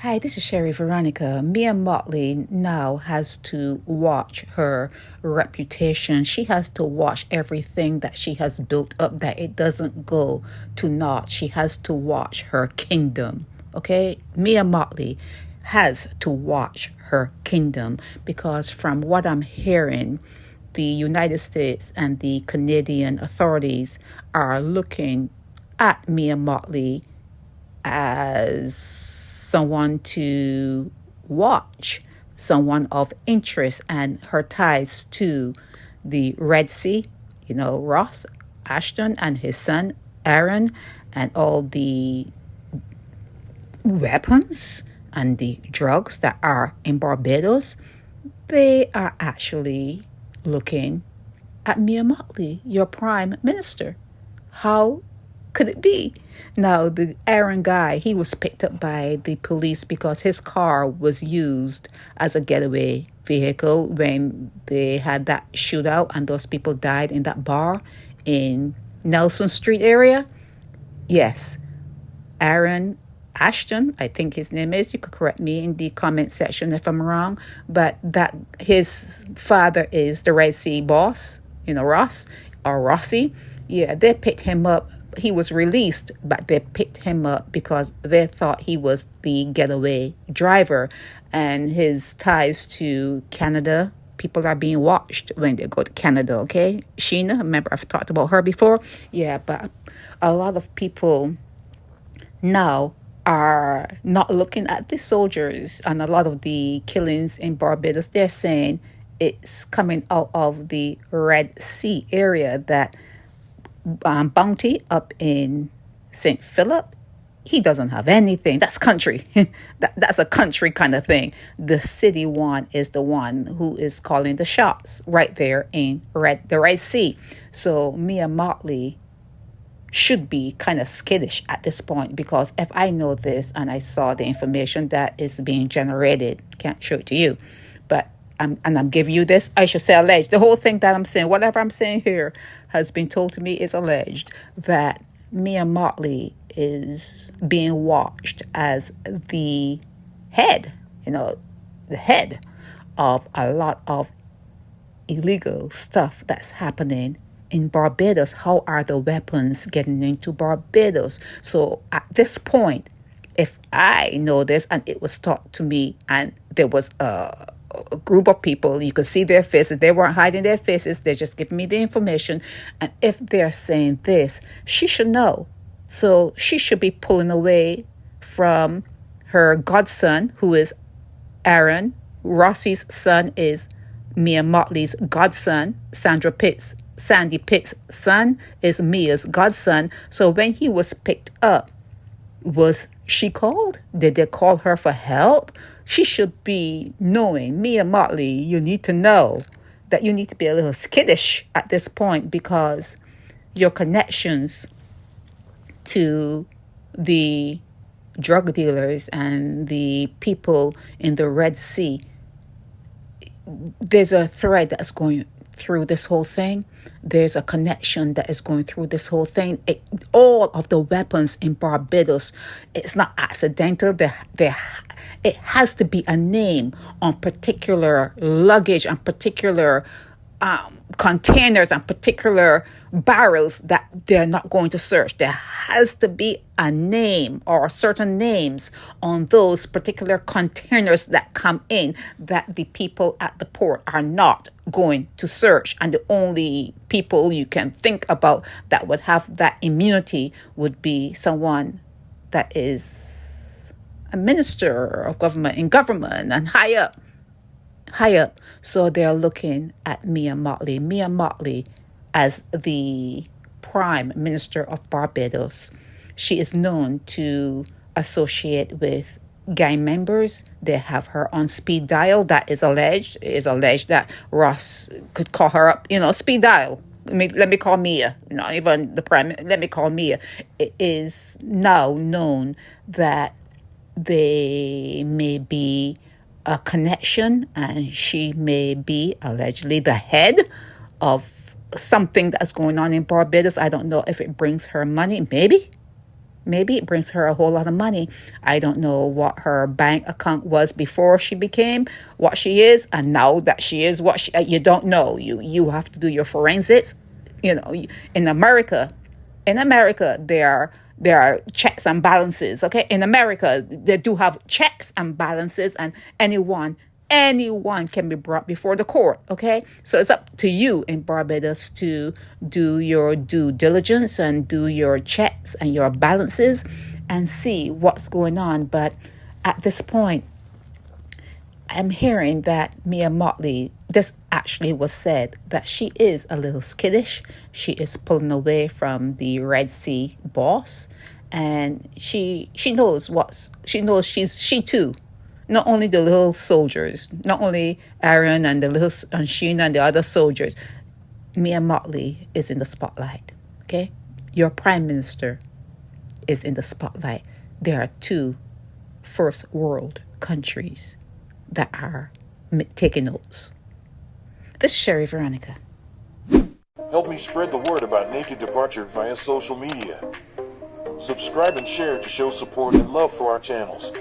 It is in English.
Hi, this is Sherry Veronica. Mia Mottley now has to watch her reputation. She has to watch everything that she has built up that it doesn't go to naught. She has to watch her kingdom. Okay? Mia Mottley has to watch her kingdom because from what I'm hearing, the United States and the Canadian authorities are looking at Mia Mottley as someone to watch, someone of interest, and her ties to the Red Sea, Ross, Ashton, and his son, Aaron, and all the weapons and the drugs that are in Barbados. They are actually looking at Mia Mottley, your prime minister. How could it be? Now, the Aaron guy, he was picked up by the police because his car was used as a getaway vehicle when they had that shootout and those people died in that bar in Nelson Street area. Yes, Aaron Ashton, I think his name is. You could correct me in the comment section if I'm wrong. But that his father is the Red Sea boss, Ross or Rossi. Yeah, they picked him up. He was released, but they picked him up because they thought he was the getaway driver. And his ties to Canada, people are being watched when they go to Canada, okay? Sheena, remember I've talked about her before? Yeah, but a lot of people now are not looking at the soldiers and a lot of the killings in Barbados. They're saying it's coming out of the Red Sea area that Bounty up in St. Philip, he doesn't have anything. That's country. That's a country kind of thing. The city one is the one who is calling the shots right there in the Red Sea. So Mia Mottley should be kind of skittish at this point because if I know this and I saw the information that is being generated, can't show it to you, but I'm giving you this, I should say alleged. The whole thing that I'm saying, whatever I'm saying here has been told to me is alleged that Mia Mottley is being watched as the head, the head of a lot of illegal stuff that's happening in Barbados. How are the weapons getting into Barbados? So at this point, if I know this and it was taught to me and there was a group of people, you could see their faces, they weren't hiding their faces, they're just giving me the information. And if they're saying this, she should know. So she should be pulling away from her godson, who is Aaron. Rossi's son is Mia Mottley's godson. Sandy Pitt's son is Mia's godson. So when he was picked up, was she called? Did they call her for help? She should be knowing. Mia Mottley, you need to know that you need to be a little skittish at this point because your connections to the drug dealers and the people in the Red Sea, there's a thread that's going through this whole thing. There's a connection that is going through this whole thing. All of the weapons in Barbados, it's not accidental. It has to be a name on particular luggage and particular containers and particular barrels that they're not going to search. There has to be a name or certain names on those particular containers that come in that the people at the port are not going to search. And the only people you can think about that would have that immunity would be someone that is a minister of government and high up. So they're looking at Mia Mottley as the Prime Minister of Barbados. She is known to associate with gang members. They have her on speed dial. That is alleged. It is alleged that Ross could call her up, speed dial. Let me call Mia. Not even the Prime. Let me call Mia. It is now known that they may be a connection and she may be allegedly the head of something that's going on in Barbados. I don't know if it brings her money. Maybe. Maybe it brings her a whole lot of money. I don't know what her bank account was before she became what she is, and now that she is what she, you don't know. You have to do your forensics. You know, in America, there are checks and balances. Okay, in America, they do have checks and balances, and anyone can be brought before the court. Okay, so it's up to you in Barbados to do your due diligence and do your checks and your balances and see what's going on. But at this point, I'm hearing that Mia Mottley, this actually was said, that she is a little skittish. She is pulling away from the Red Sea boss, and she knows she too. Not only the little soldiers, not only Aaron and the little and Sheena and the other soldiers. Mia Mottley is in the spotlight. Okay, your prime minister is in the spotlight. There are two first world countries that are taking notes. This is Sherry Veronica. Help me spread the word about Naked Departure via social media. Subscribe and share to show support and love for our channels.